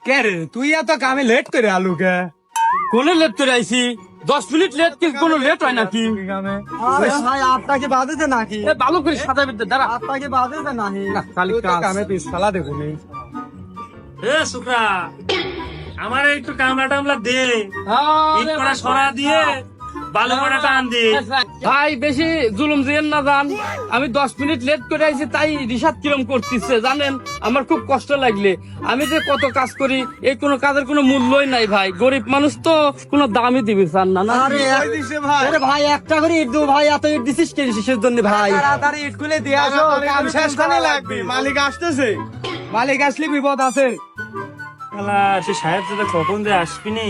কে রে তুই এত কামে লেট করে আলু কে? কোন লেট করে আইছি? 10 মিনিট লেট কি কোনো লেট হয় নাকি? আরে ভাই আপনাকে বাজেছে নাকি? এ ভালো করে সাজাবে দাঁড়া। আপনাকে বাজেছে নাকি? খালি তুই তো কাজ। কামে পিছালা দেখুনি। এ শুক্রা, আমার একটু কামলা টামলা দে, ইট করা সরা দিয়ে বালু করা টান দে। ভাই বেশি জুলুম দিয়েন না জান, আমি 10 মিনিট লেট করে আইছি তাই রিসাত কিরম করতেছে জানেন, আমার খুব কষ্ট লাগলে। আমি যে কত কাজ করি, এই কোনো কাজের কোনো মূল্যই নাই ভাই, গরিব মানুষ তো কোনো দামই দিবি চান না না। আরে ভাই একটা করে ইট দেবো ভাই, এত ইট দিছিস কে কিসের জন্য ভাই? তাড়াতাড়ি ইট খুলে দিয়ে আসো, কাম শেষ করে লাগবে। মালিক আসতেছে, মালিক আসলে বিপদ আছে। শালা, সে সাহেব দাদা কখন যে আসবি নি?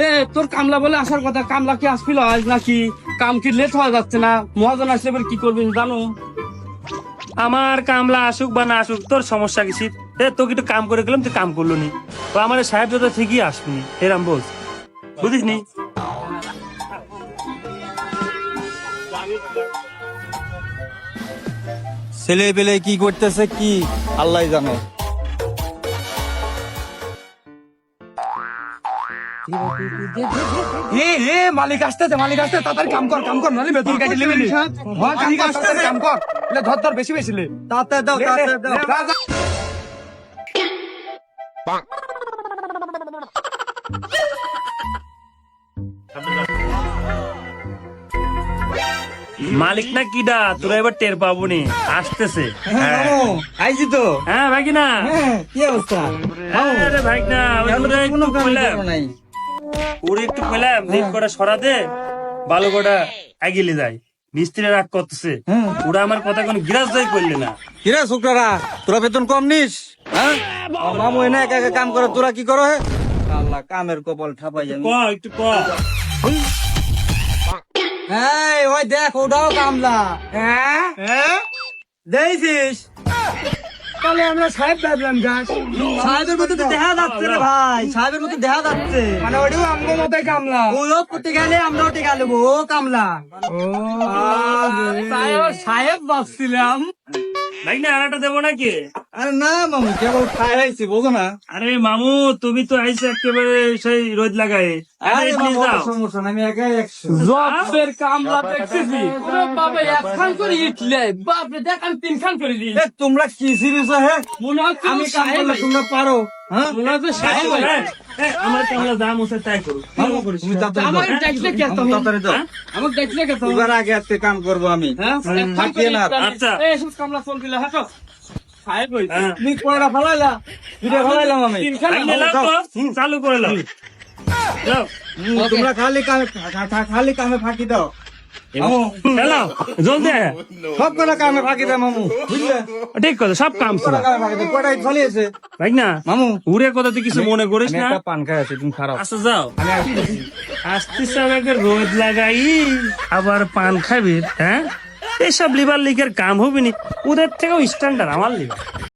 এ তোর কামলা বলে আসার কথা, কামলা কি আসছিল আজ নাকি? কাম কি লেট হয়ে যাচ্ছে না? মহাজন আসলে এবার কি করবেন জানো? আমার কামলা আসুক বা না আসুক, তোর সমস্যা কিছু? তোকে একটু কাম করে গেলাম, তুই কাম করলো নি। তো আমার সাহেব দাদা ঠিকই আসবি নি, এরাম বল, বুঝিস নি? ছেলে পেলে কি করতেছে কি আল্লাহ জানে। মালিক আসতেছে, মালিক আসতে, তাড়াতাড়ি কাম কর, কাম কর, নাহলে বেতন কাটি নেবে। কাম কর, তাড়াতাড়ি কাম কর, ধর ধর, বেশি বেশি লে, তাড়াতাড়ি দাও, তাড়াতাড়ি দাও। মালিক না কিডা তোরা এবার টের পাবো নি, আসতেছে। আইছি তো। হ্যাঁ ভাই না, কি অবস্থা? আরে ভাই না, ওরে একটু পেলাম লিট করে সরা দে, বালু কটা আগিলে যায়। মিস্ত্রি রাগ করতেছে, ওরা আমার কথা কোনো গিরাজ করলে না। কিরে শুক্রারা, তোরা বেতন কম নিস? হ্যাঁ, মামু এনে একা একা কাম করে, তোরা কি করো? আল্লাহ, কামের কপাল ঠাপাই জানি। একটু হ্যাঁ, ওই দেখ, ওটাও কামলা। হ্যাঁ, দেখছিস? তাহলে আমরা সাহেব ভাবলাম, গাছ সাহেবের মতো তো দেখা যাচ্ছে রে ভাই, সাহেবের মতো দেখা যাচ্ছে। মানে ওটাও আমগো মতোই কামলা। ওইও করতে গেলে আমরাও টেকা নেবো, ও কামলা। সাহেব ভাবছিলাম। ভাই না, আনাটা দেবো নাকি? আরে না মামু, কেবল খাই হয়েছি, বোঝো না? আরে মামু, তুমি তো আইসে একেবারে সেই রোদ লাগায়। আরে মামু, সমস্যা না, আমি একাই 100। জবের কামলা দেখতেছি, ওরে বাবা একখান করে ইটলে, বাপরে দেখান 3 খান করে দিই। এ, তোমরা কি সিরিয়াস হে? মনে হচ্ছে আমি কাম সাহেব করলে তোমরা পারো? হ্যাঁ, আমার কামলা দাম হচ্ছে তাই করো। তুমি তাড়াতাড়ি আমার দাও। দেখলে কে তো? তাড়াতাড়ি দাও। আমার দেখলে কে তো? এবার আগে আজকে কাম করবো আমি। হ্যাঁ, থাকিয়ে না। আচ্ছা। এই সব কামলা চল দিলা হাঁটো। সাহেব হইছে। হ্যাঁ। তুমি কয়টা ফালাইলা? দুইটা ফালাইলাম আমি। 3 খান ভাই না, লাও তো, চালু করে লাও। লাও। তোমরা খালি কামে ফাঁকি দাও মামু। লাও, জলদি আয়। সব কটা কামে ফাঁকি দাও মামু, বুঝলে? ঠিক কথা, সব কাম কটা করা। কামে ফাঁকি দাও, কয়টা ইট ফালিয়েছে ভাই না, মামু? উড়ে কথা তুই কিছু মনে করিস আমি না। একটা পান খাই আছি, তুমি খারাপ। আচ্ছা যাও, আমি আসতেছি। আসতেছে আমাকে রোদ লাগাই আবার পান খাবি? হ্যাঁ, এসব লিবার লিগের কাম হবে নি, ওদের থেকেও স্ট্যান্ডার্ড আমার লিবার।